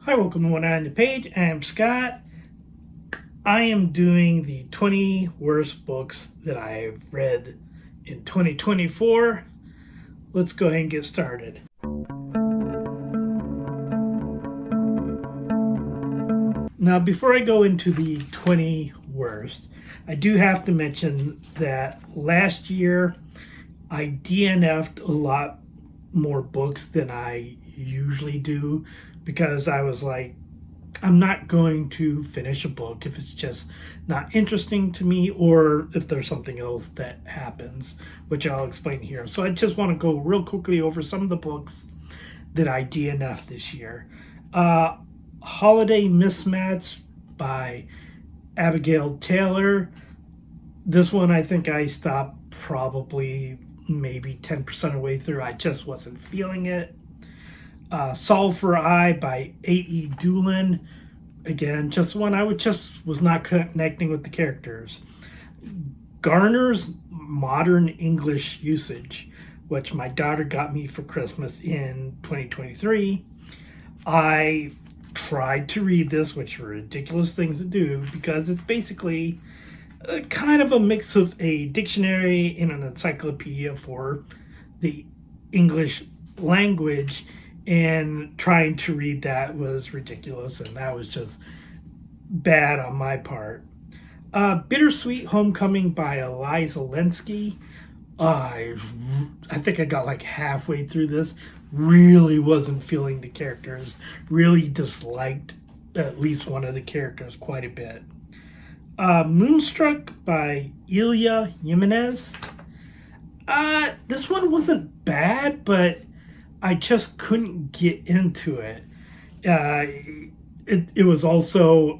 Hi, welcome to One Eye on the Page. I'm Scott. I am doing the 20 worst books that I've read in 2024. Let's go ahead and get started. Now, before I go into the 20 worst, I do have to mention that last year I DNF'd a lot more books than I usually do because I was like, I'm not going to finish a book if it's just not interesting to me or if there's something else that happens, which I'll explain here. So I just want to go real quickly over some of the books that I DNF'd this year. Holiday Mismatch by Abigail Taylor. This one I think I stopped probably maybe 10% of the way through. I just wasn't feeling it. Solve for I by A.E. Doolan. Again, just one I was not connecting with the characters. Garner's Modern English Usage, which my daughter got me for Christmas in 2023. I tried to read this, which were ridiculous things to do because it's basically kind of a mix of a dictionary and an encyclopedia for the English language, and trying to read that was ridiculous, and that was just bad on my part. Bittersweet Homecoming by Eliza Lenski. I think I got like halfway through this. Really wasn't feeling the characters. Really disliked at least one of the characters quite a bit. Moonstruck by Ilya Jimenez. This one wasn't bad, but I just couldn't get into it. It was also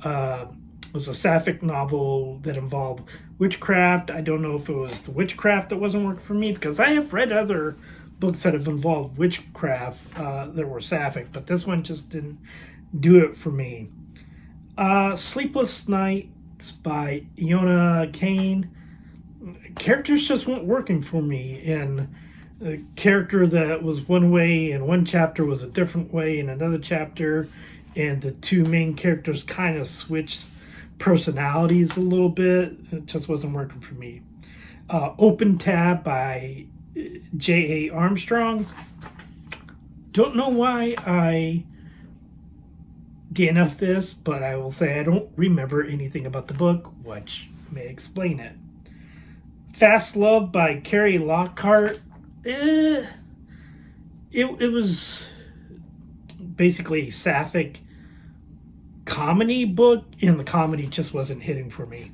was a sapphic novel that involved witchcraft. I don't know if it was the witchcraft that wasn't working for me, because I have read other books that have involved witchcraft that were sapphic, but this one just didn't do it for me. Sleepless Nights by Iona Kane. Characters just weren't working for me, and a character that was one way in one chapter was a different way in another chapter, and the two main characters kind of switched personalities a little bit. It just wasn't working for me. Open Tab by J.A. Armstrong. Don't know why I DNF this, but I will say I don't remember anything about the book, which may explain it. Fast Love by Carrie Lockhart. It was basically a sapphic comedy book, and the comedy just wasn't hitting for me.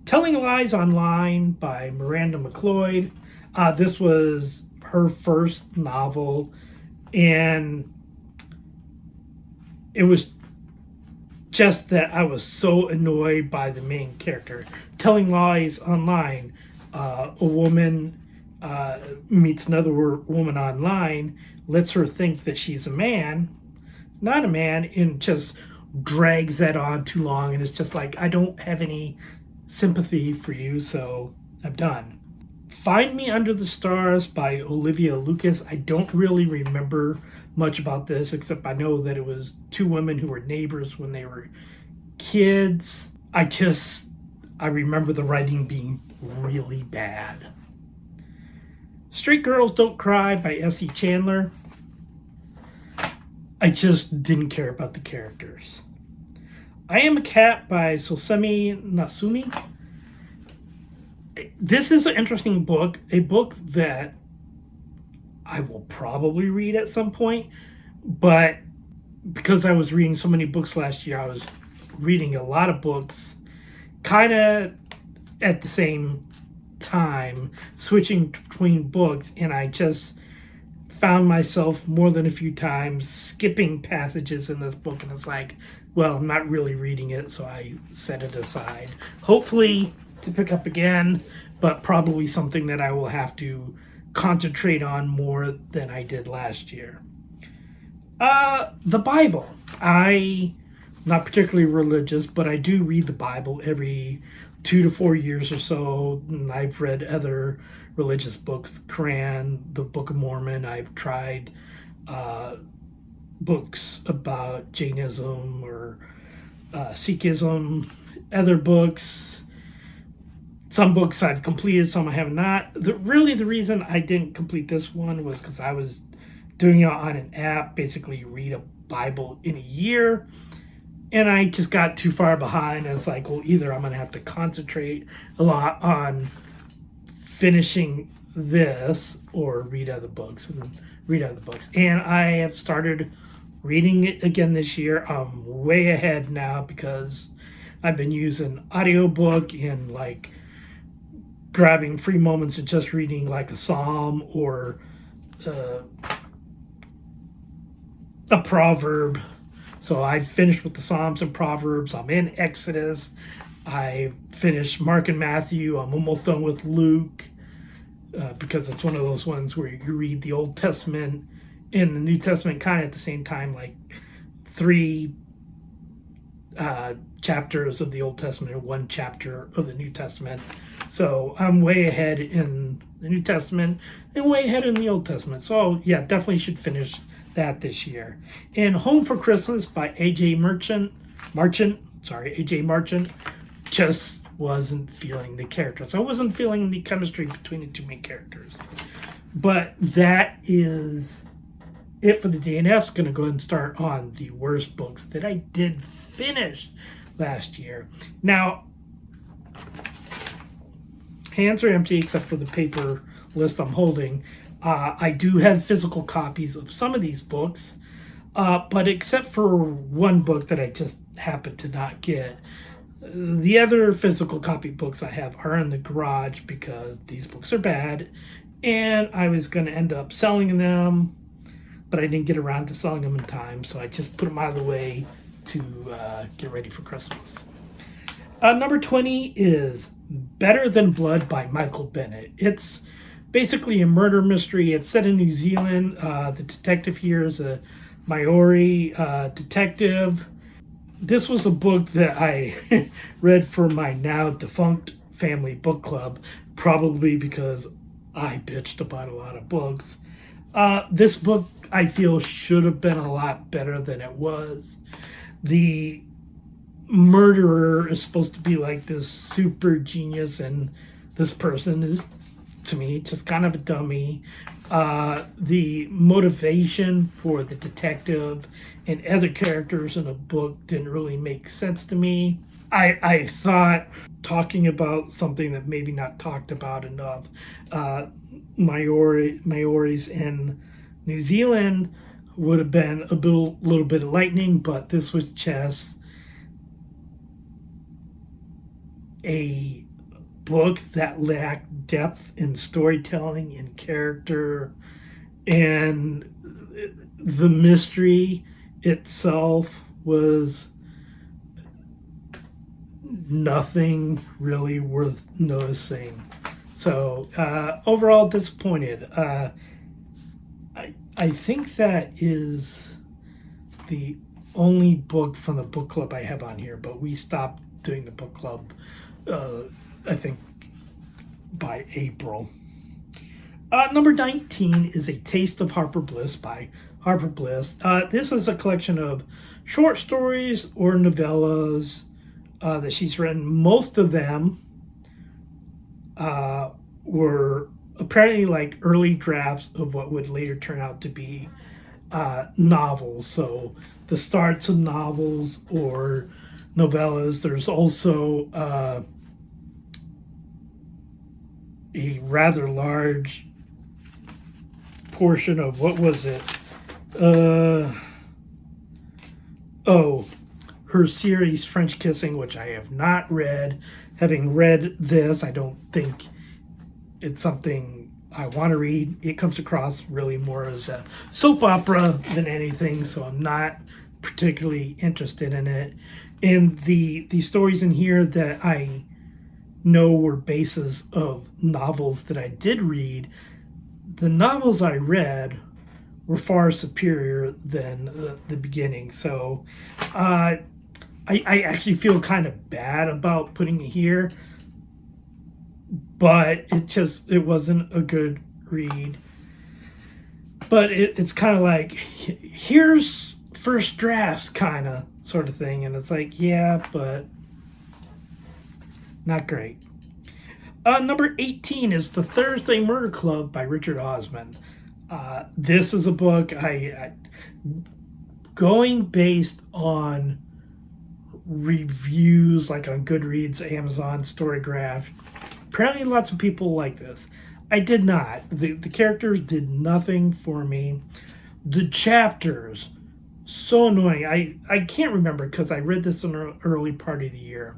Telling Lies Online by Miranda McLeod. This was her first novel, and it was just that I was so annoyed by the main character. Telling Lies Online, a woman meets another woman online, lets her think that she's a man, not a man, and just drags that on too long, and it's just like, I don't have any sympathy for you, so I'm done. Find Me Under the Stars by Olivia Lucas. I don't really remember much about this, except I know that it was two women who were neighbors when they were kids. I remember the writing being really bad. Straight Girls Don't Cry by S.E. Chandler. I just didn't care about the characters. I Am a Cat by Sosemi Nasumi. This is an interesting book, a book that I will probably read at some point, but because I was reading so many books last year, I was reading a lot of books kind of at the same time, switching between books, and I just found myself more than a few times skipping passages in this book, and it's like, well, I'm not really reading it, so I set it aside. Hopefully to pick up again, but probably something that I will have to concentrate on more than I did last year. The Bible. I'm not particularly religious, but I do read the Bible every 2 to 4 years or so. And I've read other religious books, Quran, the Book of Mormon. I've tried books about Jainism or Sikhism, other books. Some books I've completed, some I have not. The reason I didn't complete this one was because I was doing it on an app, basically read a Bible in a year, and I just got too far behind. And it's like, well, either I'm going to have to concentrate a lot on finishing this or read other books. And I have started reading it again this year. I'm way ahead now because I've been using audiobook and like grabbing free moments and just reading like a psalm or a proverb. So I finished with the Psalms and Proverbs. I'm in Exodus. I finished Mark and Matthew. I'm almost done with Luke because it's one of those ones where you read the Old Testament and the New Testament kind of at the same time, like 3 chapters of the Old Testament and 1 chapter of the New Testament. So I'm way ahead in the New Testament and way ahead in the Old Testament. So yeah, definitely should finish that this year. And Home for Christmas by A.J. Marchant, just wasn't feeling the characters. I wasn't feeling the chemistry between the two main characters. But that is it for the DNF's. Going to go ahead and start on the worst books that I did finish last year. Now, hands are empty except for the paper list I'm holding. I do have physical copies of some of these books, but except for one book that I just happened to not get, the other physical copy books I have are in the garage because these books are bad, and I was going to end up selling them, but I didn't get around to selling them in time, so I just put them out of the way to get ready for Christmas. Number 20 is Better Than Blood by Michael Bennett. It's basically a murder mystery. It's set in New Zealand. The detective here is a Maori detective. This was a book that I read for my now defunct family book club, probably because I bitched about a lot of books. This book, I feel, should have been a lot better than it was. The murderer is supposed to be like this super genius, and this person is, to me, just kind of a dummy. The motivation for the detective and other characters in the book didn't really make sense to me. I thought, talking about something that maybe not talked about enough, Maoris in New Zealand would have been a little bit enlightening, but this was just a book that lacked depth in storytelling and character, and the mystery itself was nothing really worth noticing. So overall disappointed. I think that is the only book from the book club I have on here, but we stopped doing the book club I think by April. Number 19 is A Taste of Harper Bliss by Harper Bliss. This is a collection of short stories or novellas that she's written. Most of them were apparently like early drafts of what would later turn out to be novels. So the starts of novels or novellas. There's also a rather large portion of, what was it? Her series French Kissing, which I have not read. Having read this, I don't think it's something I want to read. It comes across really more as a soap opera than anything, so I'm not particularly interested in it. And the stories in here that I know were bases of novels that I did read, the novels I read were far superior than the beginning. So I actually feel kind of bad about putting it here, but it wasn't a good read. But it's kind of like, here's first drafts kind of sort of thing. And it's like, yeah, but not great. Number 18 is The Thursday Murder Club by Richard Osman. This is a book going based on reviews like on Goodreads, Amazon, Storygraph. Apparently lots of people like this. I did not. The characters did nothing for me. The chapters, so annoying. I can't remember because I read this in an early part of the year.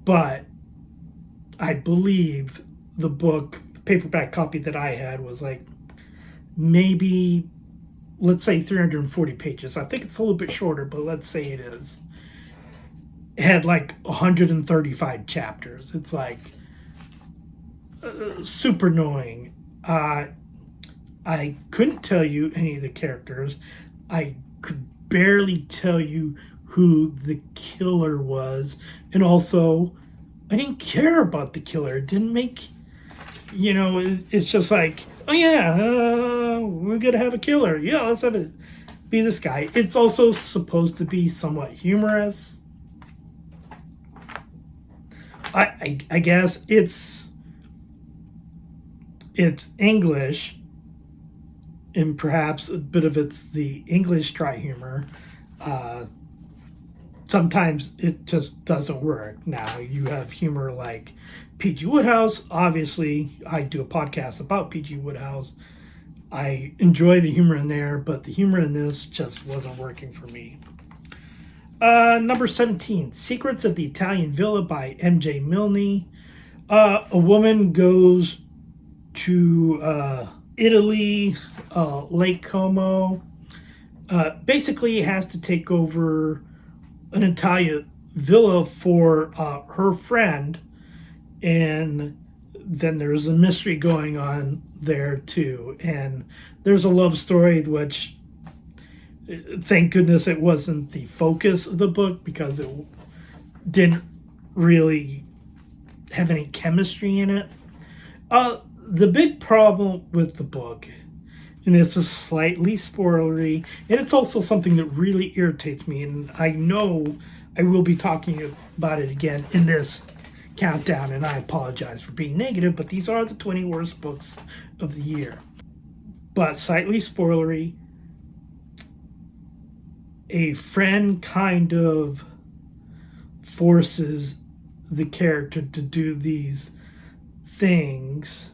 But I believe the book, the paperback copy that I had was like maybe, let's say 340 pages. I think it's a little bit shorter, but let's say it is. It had like 135 chapters. It's like super annoying. I couldn't tell you any of the characters. I could barely tell you who the killer was. And also, I didn't care about the killer. It didn't make, it's just like, oh yeah, we're going to have a killer. Yeah, let's have it be this guy. It's also supposed to be somewhat humorous. I guess it's English, and perhaps a bit of it's the English dry humor. Sometimes it just doesn't work. Now you have humor like P.G. Wodehouse. Obviously, I do a podcast about P.G. Wodehouse. I enjoy the humor in there, but the humor in this just wasn't working for me. Number 17, Secrets of the Italian Villa by M.J. Milne. A woman goes to Italy, Lake Como. Basically has to take over an Italian villa for her friend, and then there's a mystery going on there too. And there's a love story, which thank goodness it wasn't the focus of the book, because it didn't really have any chemistry in it. The big problem with the book, and it's a slightly spoilery, and it's also something that really irritates me, and I know I will be talking about it again in this countdown, and I apologize for being negative, but these are the 20 worst books of the year. But slightly spoilery, a friend kind of forces the character to do these things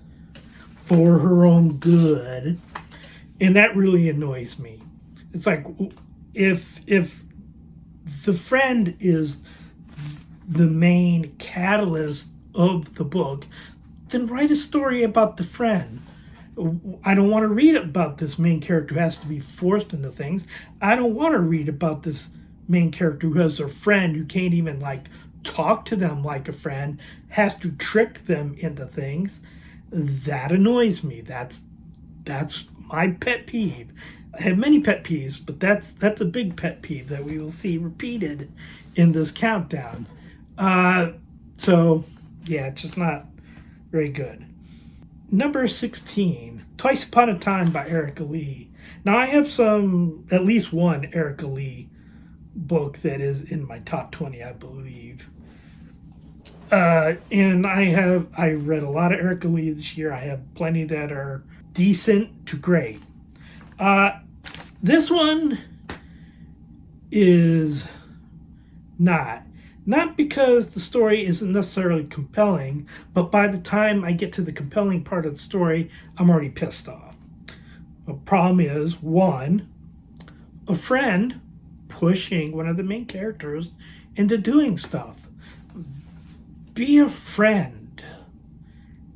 for her own good, and that really annoys me. It's like, if the friend is the main catalyst of the book, then write a story about the friend. I don't want to read about this main character who has to be forced into things. I don't want to read about this main character who has a friend who can't even talk to them like a friend, has to trick them into things. That annoys me. That's my pet peeve. I have many pet peeves, but that's a big pet peeve that we will see repeated in this countdown. So yeah, it's just not very good. Number 16, Twice Upon a Time by Erica Lee. Now I have at least one Erica Lee book that is in my top 20, I believe. And I read a lot of Erica Lee this year. I have plenty that are decent to great. This one is not because the story isn't necessarily compelling, but by the time I get to the compelling part of the story, I'm already pissed off. The problem is, one, a friend pushing one of the main characters into doing stuff. Be a friend.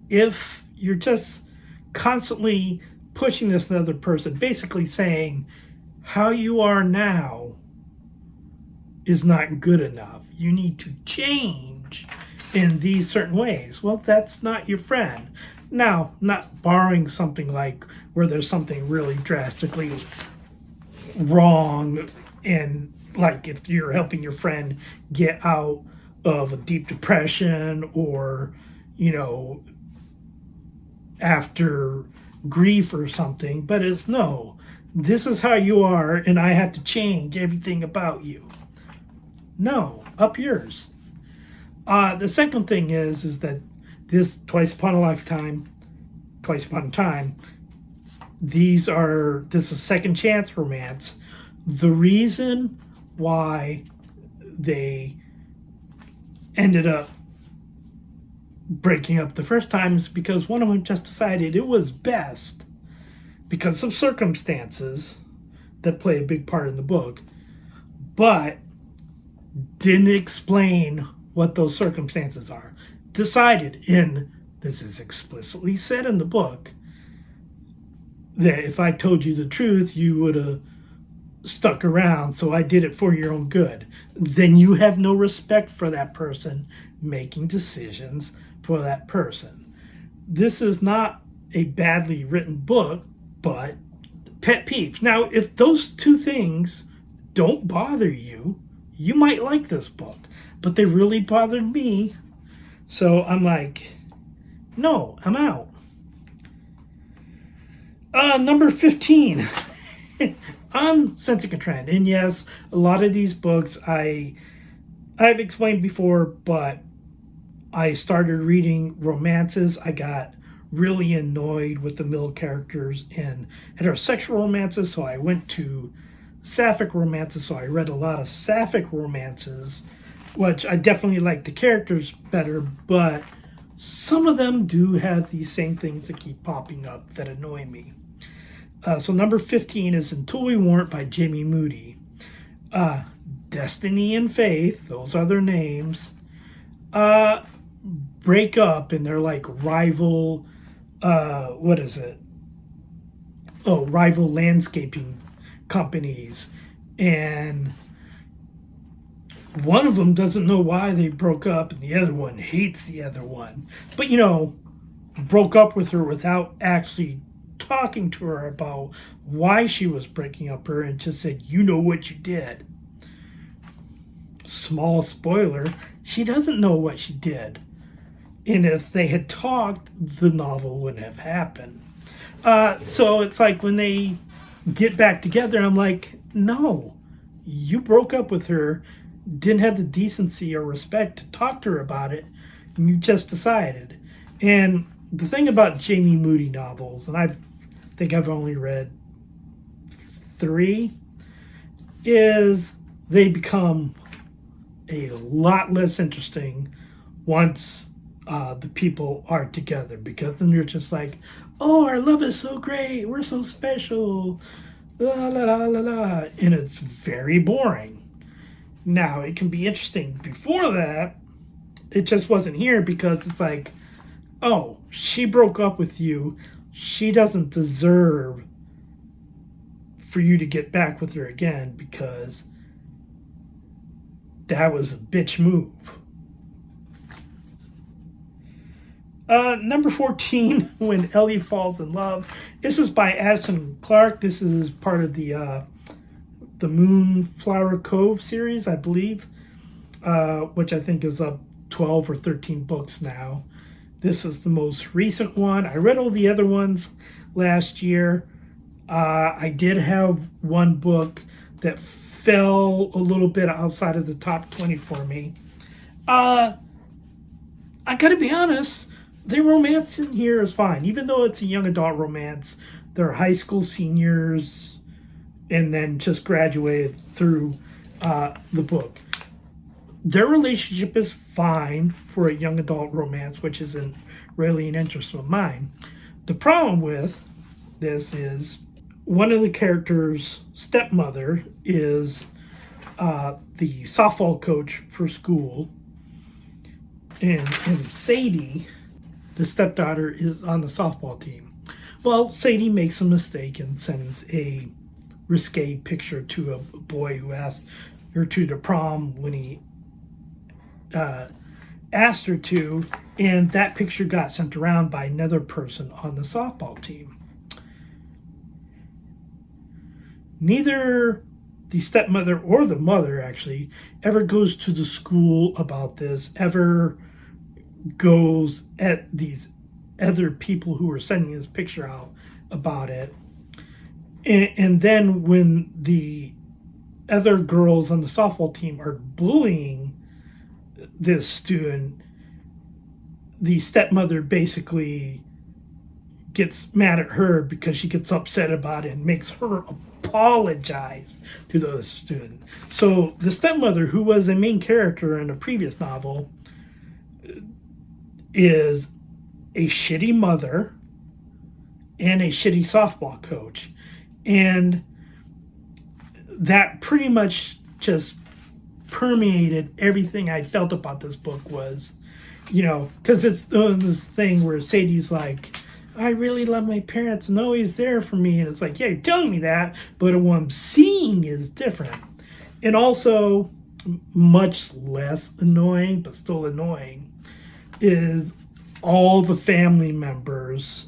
If you're just constantly pushing this other person, basically saying how you are now is not good enough. You need to change in these certain ways. Well, that's not your friend. Now, not borrowing something like where there's something really drastically wrong, and like if you're helping your friend get out of a deep depression, or after grief or something, but it's no, this is how you are, and I have to change everything about you. No, up yours. The second thing is that this Twice Upon a Time, this is second chance romance. The reason why they ended up breaking up the first time is because one of them just decided it was best, because of circumstances that play a big part in the book, but didn't explain what those circumstances are. Decided, and this is explicitly said in the book, that if I told you the truth, you would have stuck around, so I did it for your own good. Then you have no respect for that person making decisions for that person. This is not a badly written book, but pet peeves. Now, if those two things don't bother you, you might like this book, but they really bothered me. So I'm like, no, I'm out. Number 15. I'm sensing a trend. And yes, a lot of these books I've explained before, but I started reading romances. I got really annoyed with the male characters in heterosexual romances, so I went to sapphic romances. So I read a lot of sapphic romances, which I definitely like the characters better, but some of them do have these same things that keep popping up that annoy me. So number 15 is Until We Weren't by Jamie Moody. Destiny and Faith, those are their names, break up, and they're like rival, rival landscaping companies. And one of them doesn't know why they broke up, and the other one hates the other one. But, broke up with her without actually talking to her about why she was breaking up her, and just said, you know what you did. Small spoiler, she doesn't know what she did. And if they had talked, the novel wouldn't have happened. So it's like when they get back together, I'm like, no, you broke up with her, didn't have the decency or respect to talk to her about it, and you just decided. And the thing about Jamie Moody novels, and I think I've only read 3, is they become a lot less interesting once the people are together, because then you're just like, oh, our love is so great, we're so special, la la la la la, and it's very boring. Now, it can be interesting before that, it just wasn't here, because it's like, oh, she broke up with you, she doesn't deserve for you to get back with her again, because that was a bitch move. Number 14, When Ellie Falls in Love. This is by Addison Clark. This is part of the Moonflower Cove series, I believe, which I think is up 12 or 13 books now. This is the most recent one. I read all the other ones last year. I did have one book that fell a little bit outside of the top 20 for me. I gotta be honest, the romance in here is fine. Even though it's a young adult romance, they're high school seniors and then just graduated through the book. Their relationship is fine for a young adult romance, which isn't really an interest of mine. The problem with this is one of the characters' stepmother is the softball coach for school, and Sadie, the stepdaughter, is on the softball team. Well, Sadie makes a mistake and sends a risque picture to a boy who asked her to the prom when he asked her to, and that picture got sent around by another person on the softball team. Neither the stepmother or the mother actually ever goes to the school about this, ever goes at these other people who are sending this picture out about it. And then when the other girls on the softball team are bullying this student, the stepmother basically gets mad at her because she gets upset about it and makes her apologize to the student. So the stepmother, who was a main character in a previous novel, is a shitty mother and a shitty softball coach. And that pretty much just permeated everything I felt about this book. Was, because it's this thing where Sadie's like, I really love my parents and always there for me. And it's like, yeah, you're telling me that, but what I'm seeing is different. And also, much less annoying, but still annoying, is all the family members,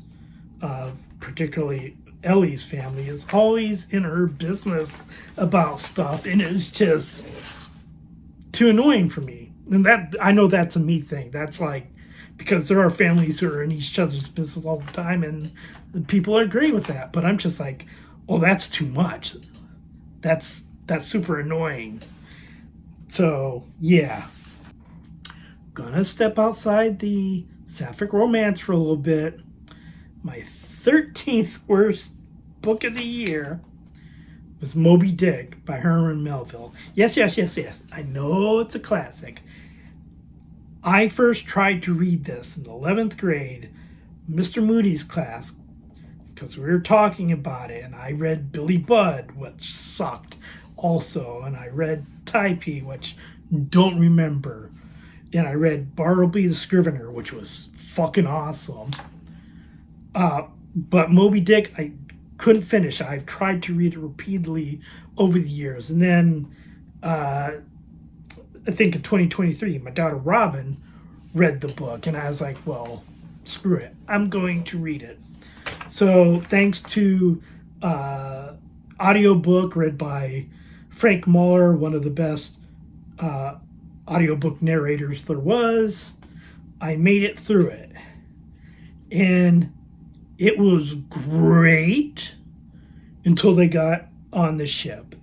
particularly Ellie's family, is always in her business about stuff, and it's just too annoying for me. And that, I know that's a me thing. That's like, because there are families who are in each other's business all the time, and people agree with that. But I'm just like, oh, that's too much. That's super annoying. So yeah, gonna step outside the sapphic romance for a little bit. My 13th worst book of the year was Moby Dick by Herman Melville. Yes. I know it's a classic. I first tried to read this in the 11th grade, Mr. Moody's class, because we were talking about it, and I read Billy Budd, which sucked also, and I read Typee, which don't remember, and I read Bartleby the Scrivener, which was fucking awesome. But Moby Dick, I couldn't finish. I've tried to read it repeatedly over the years, and then I think in 2023, my daughter Robin read the book, and I was like, well, screw it. I'm going to read it. So thanks to audiobook read by Frank Muller, one of the best audiobook narrators there was, I made it through it. And it was great until they got on the ship.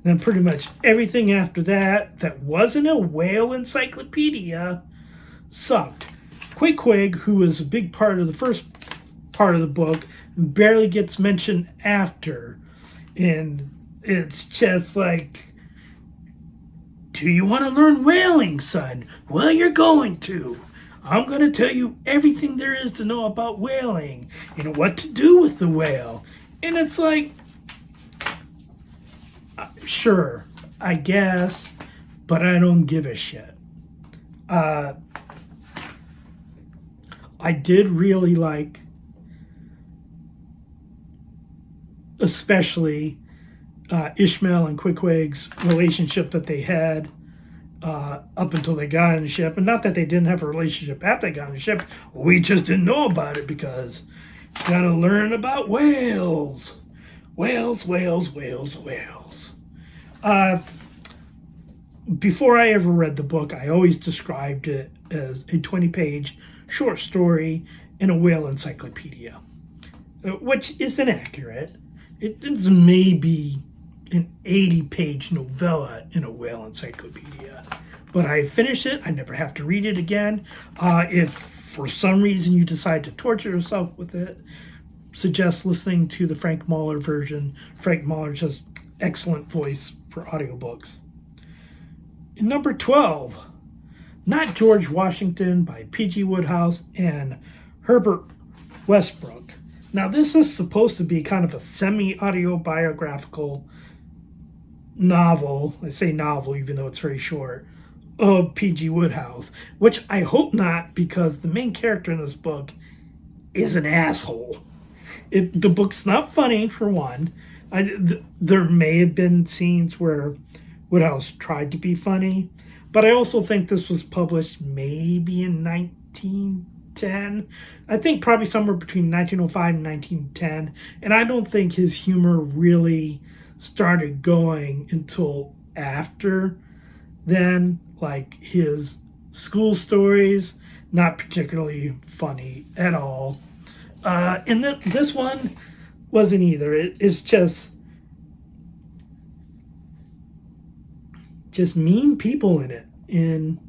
Then pretty much everything after that wasn't a whale encyclopedia sucked. Queequeg, who was a big part of the first part of the book, barely gets mentioned after. And it's just like, do you want to learn whaling, son? Well, you're going to. I'm going to tell you everything there is to know about whaling and what to do with the whale. And it's like, sure, I guess, but I don't give a shit. I did really like, especially Ishmael and Queequeg's relationship that they had up until they got on the ship. And not that they didn't have a relationship after they got on the ship. We just didn't know about it because you gotta learn about whales. Whales. Before I ever read the book, I always described it as a 20-page short story in a whale encyclopedia, which is inaccurate. It is maybe an 80-page novella in a whale encyclopedia. But I finished it. I never have to read it again. If for some reason you decide to torture yourself with it, suggest listening to the Frank Muller version. Frank Muller just excellent voice for audiobooks. Number 12, Not George Washington by P.G. Wodehouse and Herbert Westbrook. Now, this is supposed to be kind of a semi-autobiographical novel. I say novel even though it's very short, of P.G. Wodehouse, which I hope not, because the main character in this book is an asshole. The book's not funny, for one. There may have been scenes where Wodehouse tried to be funny, but I also think this was published maybe in 1910. I think probably somewhere between 1905 and 1910, and I don't think his humor really started going until after then. Like his school stories, not particularly funny at all. And this one, wasn't either. It's just mean people in it, and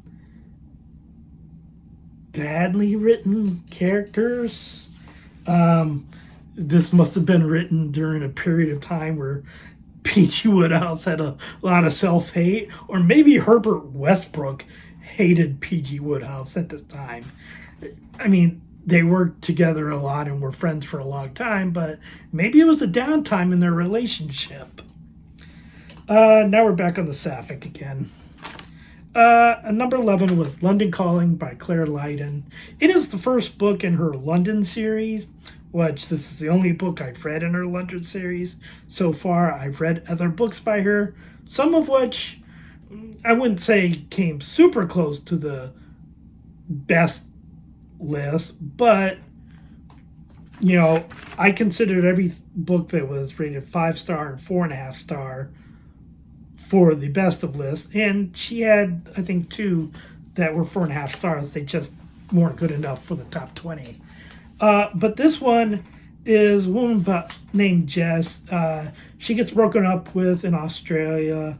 badly written characters. This must have been written during a period of time where P.G. Wodehouse had a lot of self-hate, or maybe Herbert Westbrook hated P.G. Wodehouse at this time. I mean, they worked together a lot and were friends for a long time, but maybe it was a downtime in their relationship. Now we're back on the Sapphic again. Number 11 was London Calling by Claire Lydon. It is the first book in her London series, which this is the only book I've read in her London series. So far, I've read other books by her, some of which I wouldn't say came super close to the best list, but, you know, I considered every book that was rated 5-star and 4.5-star for the best of list, and she had, I think, 2 that were 4.5 stars. They just weren't good enough for the top 20. But this one is a woman named Jess. She gets broken up with in Australia,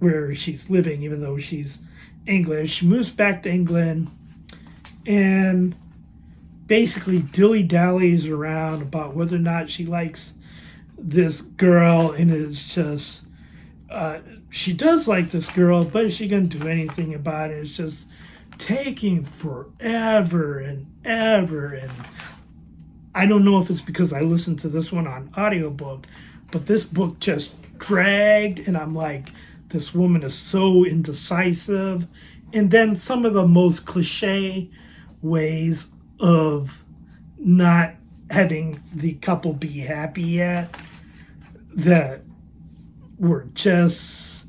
where she's living, even though she's English. She moves back to England and basically dilly-dallies around about whether or not she likes this girl, and it's just... she does like this girl, but is she going to do anything about it? It's just taking forever and ever. And I don't know if it's because I listened to this one on audiobook, but this book just dragged, and I'm like, this woman is so indecisive. And then some of the most cliche ways of not having the couple be happy yet that were just...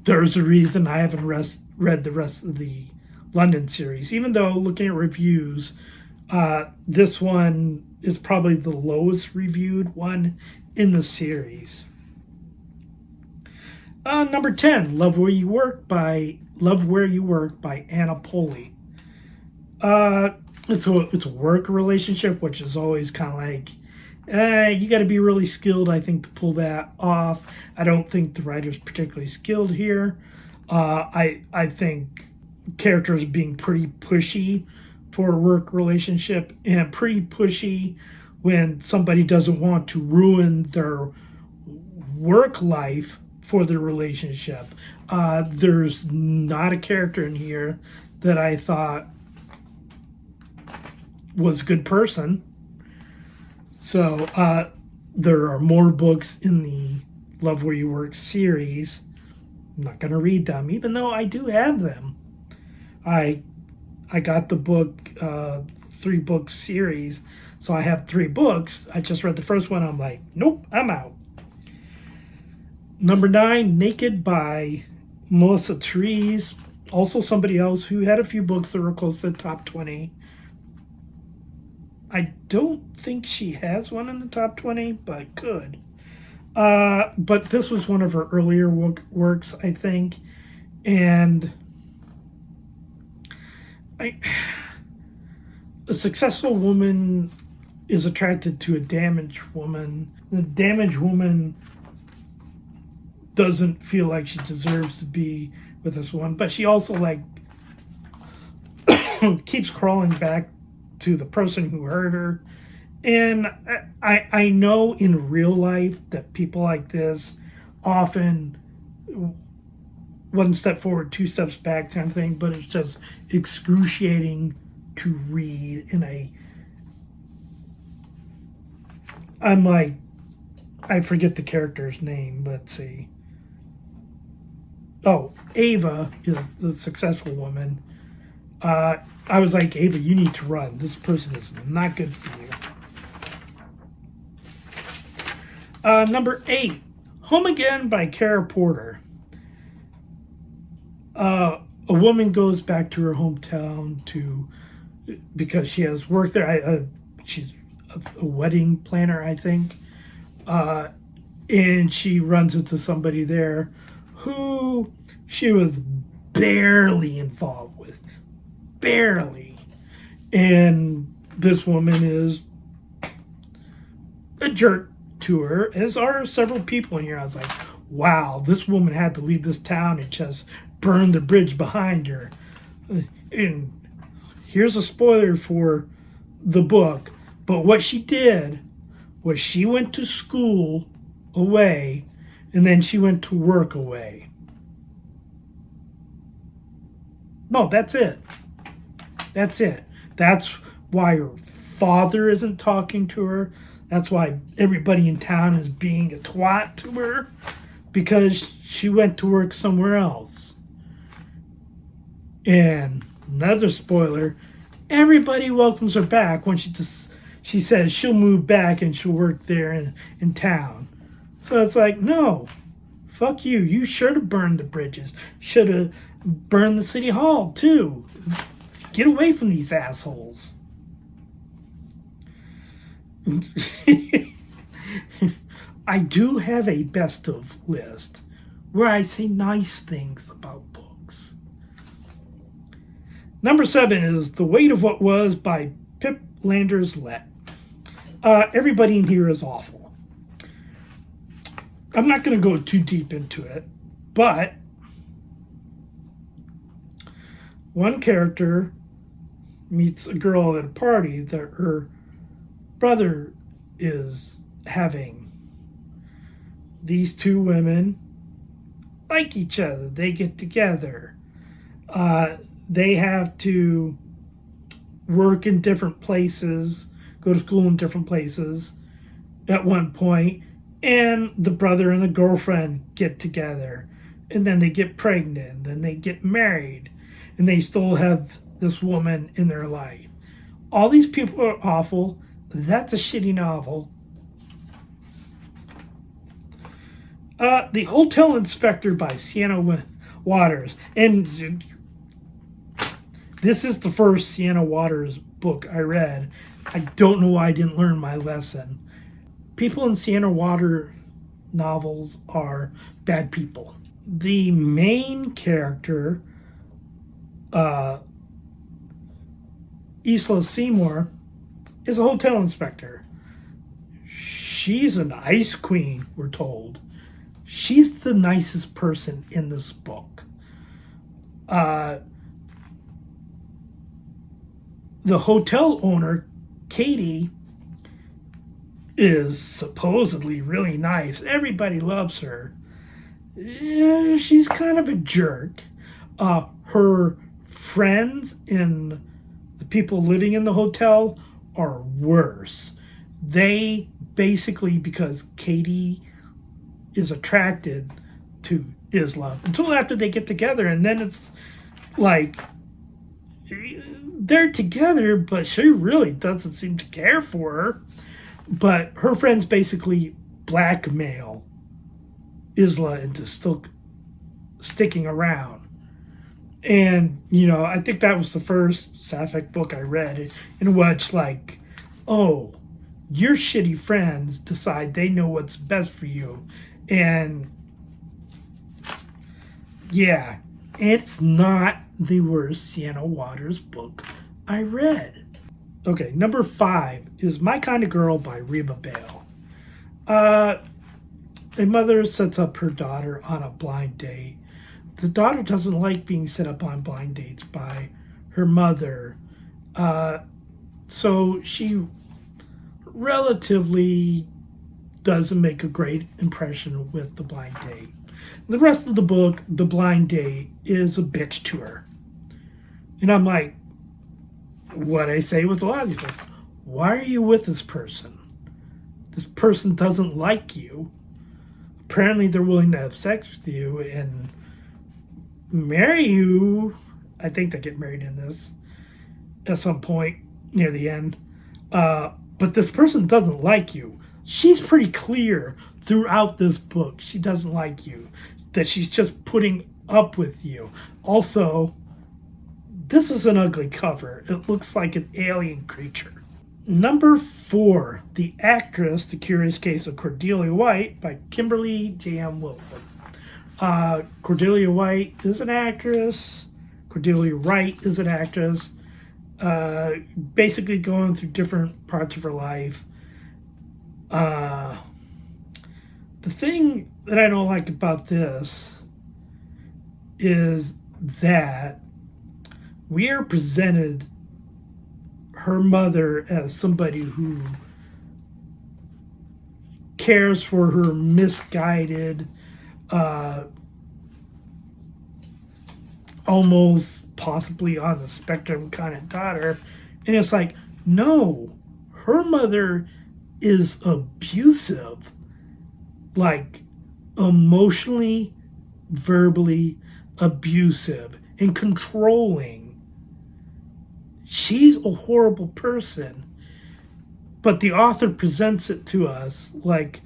There's a reason I haven't read the rest of the London series, even though looking at reviews, this one is probably the lowest reviewed one in the series. Number 10, Love Where You Work by Anna Poley. It's a work relationship, which is always kind of like, you got to be really skilled, I think, to pull that off. I don't think the writer's particularly skilled here. I think characters being pretty pushy for a work relationship, and pretty pushy when somebody doesn't want to ruin their work life for their relationship. There's not a character in here that I thought was a good person. So there are more books in the Love Where You Work series. I'm not going to read them, even though I do have them. I got the book, 3-book series, so I have 3 books. I just read the first one. I'm like, nope, I'm out. Number 9, Naked by Melissa Therese. Also somebody else who had a few books that were close to the top 20. I don't think she has one in the top 20, but could. But this was one of her earlier works, I think. And a successful woman is attracted to a damaged woman. The damaged woman doesn't feel like she deserves to be with this one, but she also, like, keeps crawling back to the person who hurt her. And I know in real life that people like this often 1 step forward, 2 steps back kind of thing, but it's just excruciating to read. I'm like, I forget the character's name. Let's see. Oh, Ava is the successful woman. I was like, Ava, you need to run. This person is not good for you. Number 8, Home Again by Kara Porter. A woman goes back to her hometown because she has work there. She's a wedding planner, I think. And she runs into somebody there who she was barely involved with. Barely. And this woman is a jerk to her, as are several people in here. I was like, wow, this woman had to leave this town and just burn the bridge behind her. And here's a spoiler for the book, but what she did was she went to school away, and then she went to work away. No, that's it. That's it. That's why her father isn't talking to her. That's why everybody in town is being a twat to her, because she went to work somewhere else. And another spoiler, everybody welcomes her back when she says she'll move back and she'll work there in town. So it's like, no, fuck you. You should have burned the bridges. Should have burned the city hall too. Get away from these assholes. I do have a best of list where I say nice things about books. Number 7 is The Weight of What Was by Pip Landers-Lett. Everybody in here is awful. I'm not going to go too deep into it, but one character meets a girl at a party that her brother is having. These two women like each other. They get together. They have to work in different places, go to school in different places at one point, and the brother and the girlfriend get together, and then they get pregnant, then they get married, and they still have this woman in their life. All these people are awful. That's a shitty novel. The Hotel Inspector by Sienna Waters. And this is the first Sienna Waters book I read. I don't know why I didn't learn my lesson. People in Sienna Waters novels are bad people. The main character, Isla Seymour, is a hotel inspector. She's an ice queen, we're told. She's the nicest person in this book. The hotel owner, Katie, is supposedly really nice. Everybody loves her. She's kind of a jerk. Her friends and the people living in the hotel are worse. They basically, because Katie is attracted to Isla until after they get together, and then it's like they're together, but she really doesn't seem to care for her. But her friends basically blackmail Isla into still sticking around. And, you know, I think that was the first sapphic book I read in which, like, oh, your shitty friends decide they know what's best for you. And, yeah, it's not the worst Sienna Waters book I read. Okay, number 5 is My Kind of Girl by Reba Bale. A mother sets up her daughter on a blind date. The daughter doesn't like being set up on blind dates by her mother. So she relatively doesn't make a great impression with the blind date. The rest of the book, the blind date, is a bitch to her. And I'm like, what I say with a lot of these books, why are you with this person? This person doesn't like you. Apparently they're willing to have sex with you and marry you. I think they get married in this at some point near the end. But this person doesn't like you. She's pretty clear throughout this book. She doesn't like you. That she's just putting up with you. Also, this is an ugly cover. It looks like an alien creature. Number 4, The Actress, The Curious Case of Cordelia White by Kimberly J.M. Wilson. Cordelia White is an actress. Cordelia Wright is an actress. Basically going through different parts of her life. Uh, the thing that I don't like about this is that we are presented her mother as somebody who cares for her misguided, almost possibly on the spectrum kind of daughter. And it's like, no, her mother is abusive, like emotionally, verbally abusive and controlling. She's a horrible person. But the author presents it to us like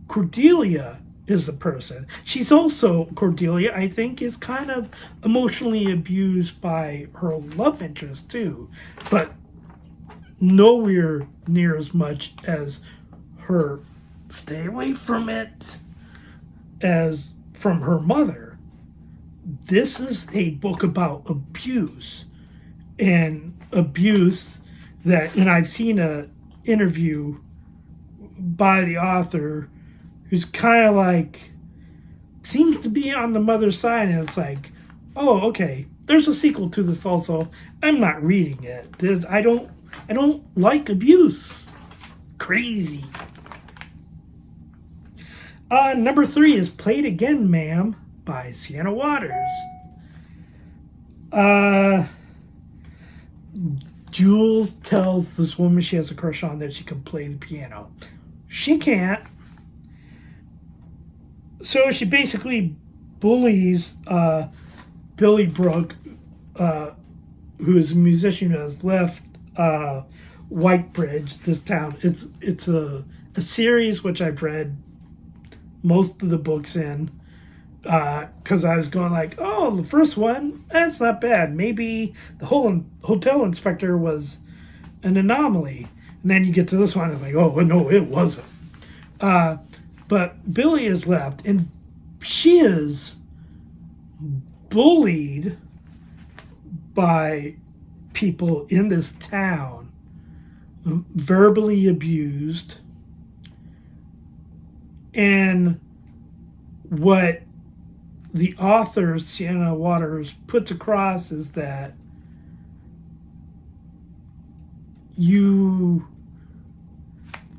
Cordelia is a person. She's also, Cordelia, I think, is kind of emotionally abused by her love interest too, but nowhere near as much as her, stay away from it, as from her mother. This is a book about abuse, and abuse that, and I've seen a interview by the author who's kind of like, seems to be on the mother's side, and it's like, oh, okay, there's a sequel to this also. I'm not reading it. I don't like abuse. Crazy. Number 3 is Play It Again, Ma'am by Sienna Waters. Jules tells this woman she has a crush on that she can play the piano. She can't. So she basically bullies Billy Brooke, who is a musician who has left Whitebridge, this town. It's a series which I've read most of the books in, because I was going like, oh, the first one, that's not bad. Maybe the whole hotel inspector was an anomaly. And then you get to this one, and it's like, oh, no, it wasn't. But Billy is left, and she is bullied by people in this town, verbally abused. And what the author, Sienna Waters, puts across is that you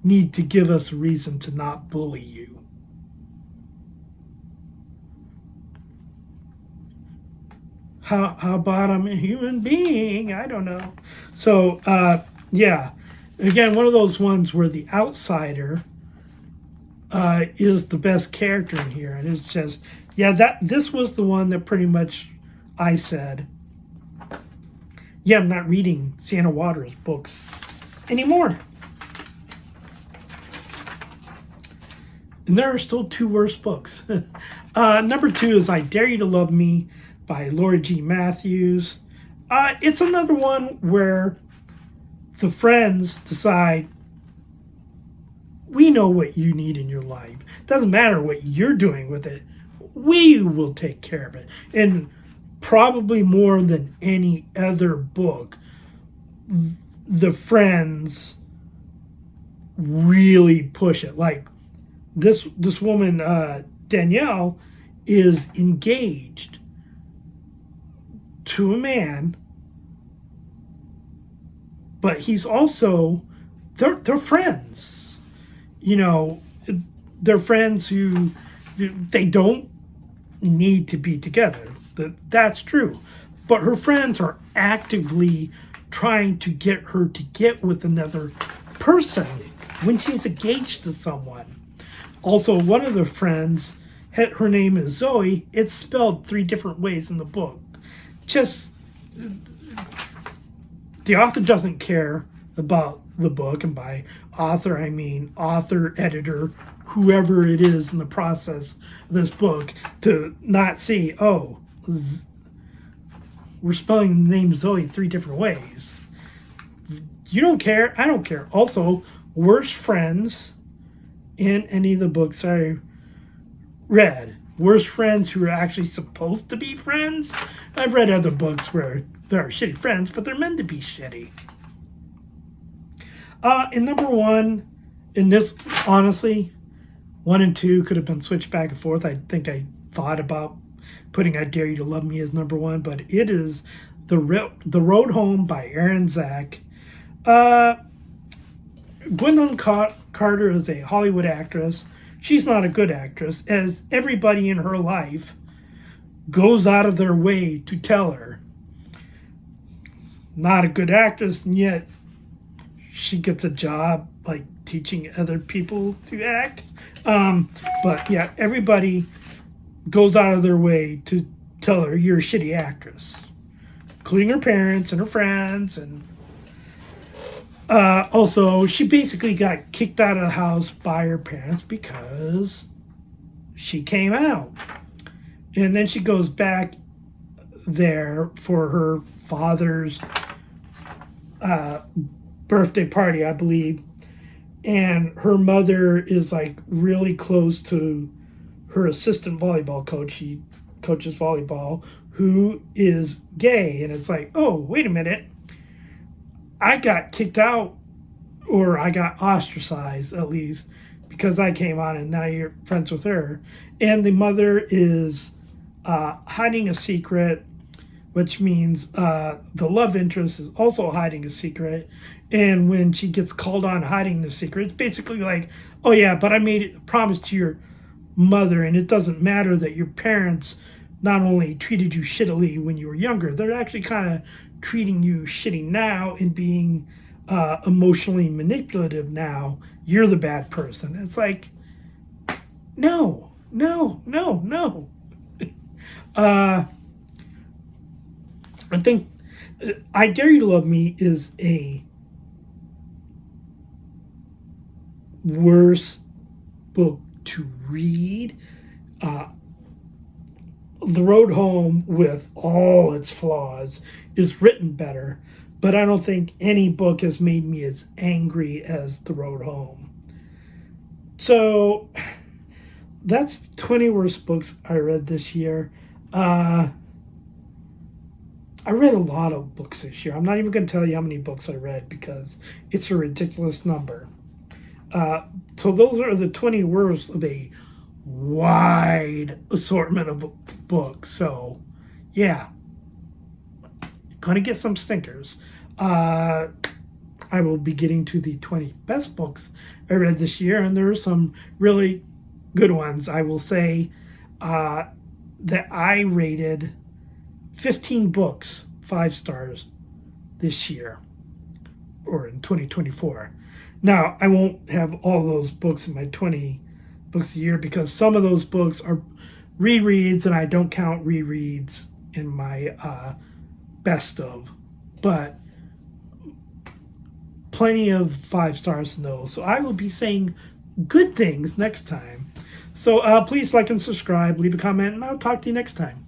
need to give us a reason to not bully you. How about I'm a human being? I don't know. So, yeah. Again, one of those ones where the outsider is the best character in here. And it's just, yeah, this was the one that pretty much I said, yeah, I'm not reading Sienna Waters books anymore. And there are still 2 worse books. Number 2 is I Dare You to Love Me by Laura G. Matthews. It's another one where the friends decide, we know what you need in your life. Doesn't matter what you're doing with it. We will take care of it. And probably more than any other book, the friends really push it. Like this woman, Danielle, is engaged to a man, but he's also, they're friends. You know, they're friends who, they don't need to be together. That's true. But her friends are actively trying to get her to get with another person when she's engaged to someone. Also, one of the friends, her name is Zoe. It's spelled 3 different ways in the book. Just, the author doesn't care about the book, and by author I mean author, editor, whoever it is in the process of this book, to not see, oh, we're spelling the name Zoe 3 different ways. You don't care, I don't care. Also, worst friends in any of the books I read. Worst friends who are actually supposed to be friends. I've read other books where there are shitty friends, but they're meant to be shitty. And number 1 in this, honestly, 1 and 2 could have been switched back and forth. I think I thought about putting I Dare You to Love Me as number 1, but it is The Road Home by Aaron Zach. Gwendolyn Carter is a Hollywood actress. She's not a good actress, as everybody in her life goes out of their way to tell her. Not a good actress, and yet she gets a job like teaching other people to act. But yeah, everybody goes out of their way to tell her you're a shitty actress, including her parents and her friends. And also, she basically got kicked out of the house by her parents because she came out. And then she goes back there for her father's birthday party, I believe. And her mother is like really close to her assistant volleyball coach. She coaches volleyball, who is gay. And it's like, oh, wait a minute. I got kicked out, or I got ostracized at least, because I came on and now you're friends with her. And the mother is hiding a secret, which means the love interest is also hiding a secret. And when she gets called on hiding the secret, it's basically like, oh yeah, but I made a promise to your mother, and it doesn't matter that your parents not only treated you shittily when you were younger, they're actually kind of treating you shitty now and being emotionally manipulative now. You're the bad person. It's like, no. I think I Dare You to Love Me is a worse book to read. The Road Home, with all its flaws, is written better, but I don't think any book has made me as angry as The Road Home. So that's 20 worst books I read this year. I read a lot of books this year. I'm not even going to tell you how many books I read because it's a ridiculous number. So those are the 20 worst of a wide assortment of books. So, yeah. Gonna get some stinkers. I will be getting to the 20 best books I read this year, and there are some really good ones. I will say that I rated 15 books 5 stars this year, or in 2024. Now, I won't have all those books in my 20 books a year because some of those books are rereads, and I don't count rereads in my best of. But plenty of 5 stars in those. So I will be saying good things next time. So please like and subscribe, leave a comment, and I'll talk to you next time.